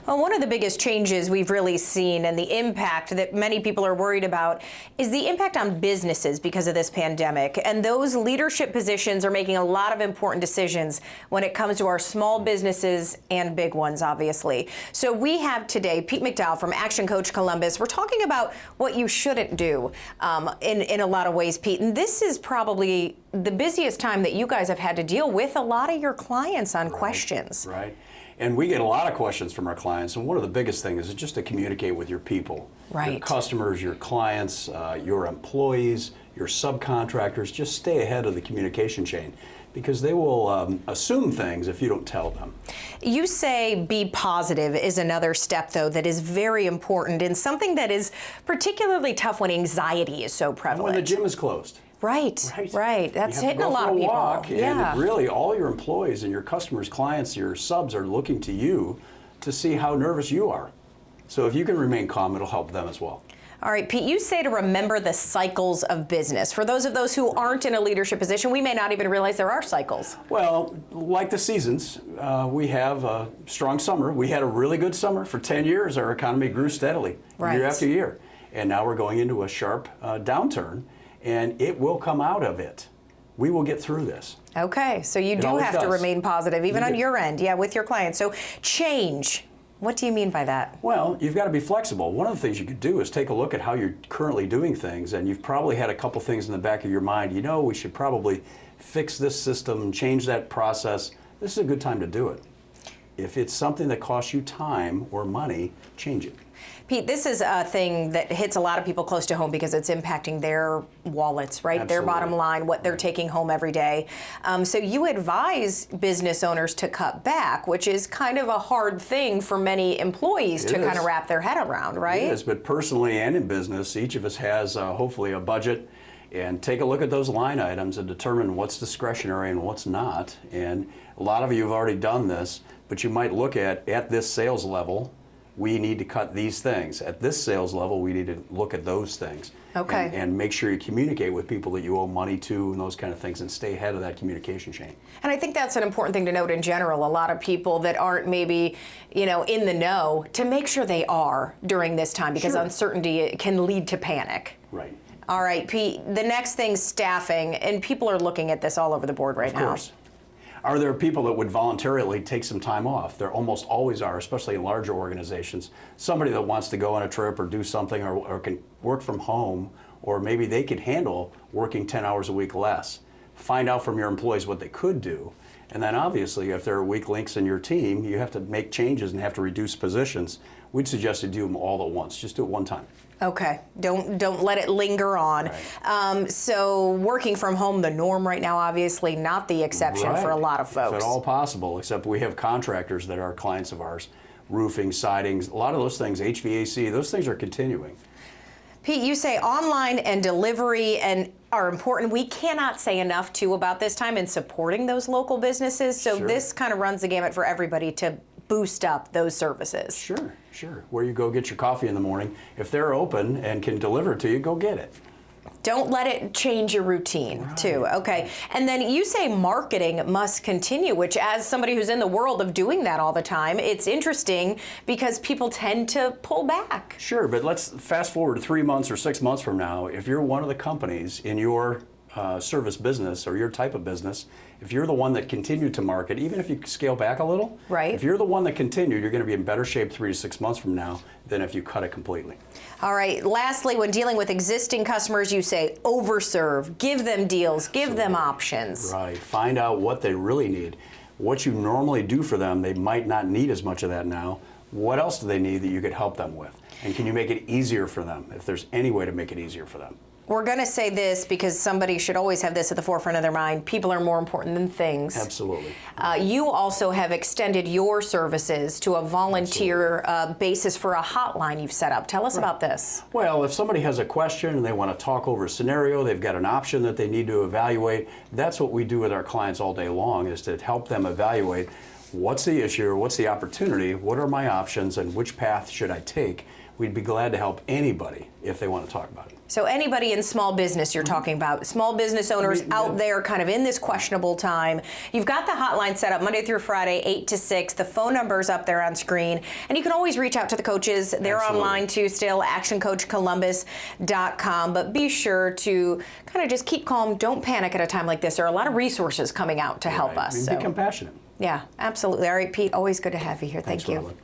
Well, one of the biggest changes we've really seen and the impact that many people are worried about is the impact on businesses because of this pandemic. And those leadership positions are making a lot of important decisions when it comes to our small businesses and big ones, obviously. So we have today Pete McDowell from Action Coach Columbus. We're talking about what you shouldn't do in a lot of ways, Pete. And this is probably the busiest time that you guys have had to deal with a lot of your clients on questions. Right. And we get a lot of questions from our clients, and one of the biggest things is just to communicate with your people, your customers, your clients, your employees, your subcontractors. Just stay ahead of the communication chain because they will assume things if you don't tell them. You say be positive is another step, though, that is very important and something that is particularly tough when anxiety is so prevalent. And when the gym is closed. Right. That's hitting a lot of people. Walk, and really all your employees and your customers, clients, your subs are looking to you to see how nervous you are. So if you can remain calm, it'll help them as well. All right, Pete, you say to remember the cycles of business. For those of those who aren't in a leadership position, we may not even realize there are cycles. Well, like the seasons, we have a strong summer. We had a really good summer. For 10 years, our economy grew steadily, year after year. And now we're going into a sharp downturn. And it will come out of it. We will get through this. Okay, so you do have to remain positive, even on your end, with your clients. So change, what do you mean by that? Well, you've got to be flexible. One of the things you could do is take a look at how you're currently doing things, and you've probably had a couple things in the back of your mind. You know, we should probably fix this system, change that process. This is a good time to do it. If it's something that costs you time or money, change it. Pete, this is a thing that hits a lot of people close to home because it's impacting their wallets, right? Absolutely. Their bottom line, what they're taking home every day. So you advise business owners to cut back, which is kind of a hard thing for many employees to kind of wrap their head around, right? It is, but personally and in business, each of us has hopefully a budget, and take a look at those line items and determine what's discretionary and what's not. And a lot of you have already done this, but you might look at this sales level, we need to cut these things. At this sales level, we need to look at those things. Okay. And make sure you communicate with people that you owe money to and those kind of things, and stay ahead of that communication chain. And I think that's an important thing to note in general. A lot of people that aren't maybe, in the know, to make sure they are during this time, because uncertainty can lead to panic. Right. All right, Pete, the next thing's staffing, and people are looking at this all over the board right now. Of course. Are there people that would voluntarily take some time off? There almost always are, especially in larger organizations. Somebody that wants to go on a trip or do something, or can work from home, or maybe they could handle working 10 hours a week less. Find out from your employees what they could do. And then obviously, if there are weak links in your team, you have to make changes and have to reduce positions. We'd suggest you do them all at once. Just do it one time. Okay, don't let it linger on. Right. So working from home, the norm right now, obviously not the exception for a lot of folks. If at all possible, except we have contractors that are clients of ours, roofing, sidings, a lot of those things, HVAC, those things are continuing. Pete, you say online and delivery are important. We cannot say enough, too, about this time in supporting those local businesses. So this kind of runs the gamut for everybody to boost up those services. Sure. Where you go get your coffee in the morning, if they're open and can deliver it to you, go get it. Don't let it change your routine, too. Okay. And then you say marketing must continue, which, as somebody who's in the world of doing that all the time, it's interesting because people tend to pull back. Sure, but let's fast forward 3 months or 6 months from now. If you're one of the companies in your service business or your type of business, if you're the one that continued to market, even if you scale back a little, if you're the one that continued, you're going to be in better shape 3 to 6 months from now than if you cut it completely. All right. Lastly, when dealing with existing customers, you say overserve, give them deals, give them options. Right. Find out what they really need. What you normally do for them, they might not need as much of that now. What else do they need that you could help them with? And can you make it easier for them, if there's any way to make it easier for them? We're going to say this because somebody should always have this at the forefront of their mind. People are more important than things. Absolutely. You also have extended your services to a volunteer basis for a hotline you've set up. Tell us about this. Well, if somebody has a question and they want to talk over a scenario, they've got an option that they need to evaluate, that's what we do with our clients all day long, is to help them evaluate what's the issue, what's the opportunity, what are my options, and which path should I take. We'd be glad to help anybody if they want to talk about it. So anybody in small business you're talking about, small business owners out there kind of in this questionable time, you've got the hotline set up Monday through Friday, 8 to 6. The phone number's up there on screen. And you can always reach out to the coaches. They're online too still, actioncoachcolumbus.com. But be sure to kind of just keep calm. Don't panic at a time like this. There are a lot of resources coming out to help us. Be compassionate. Yeah, absolutely. All right, Pete, always good to have you here. Thank you. Robyn.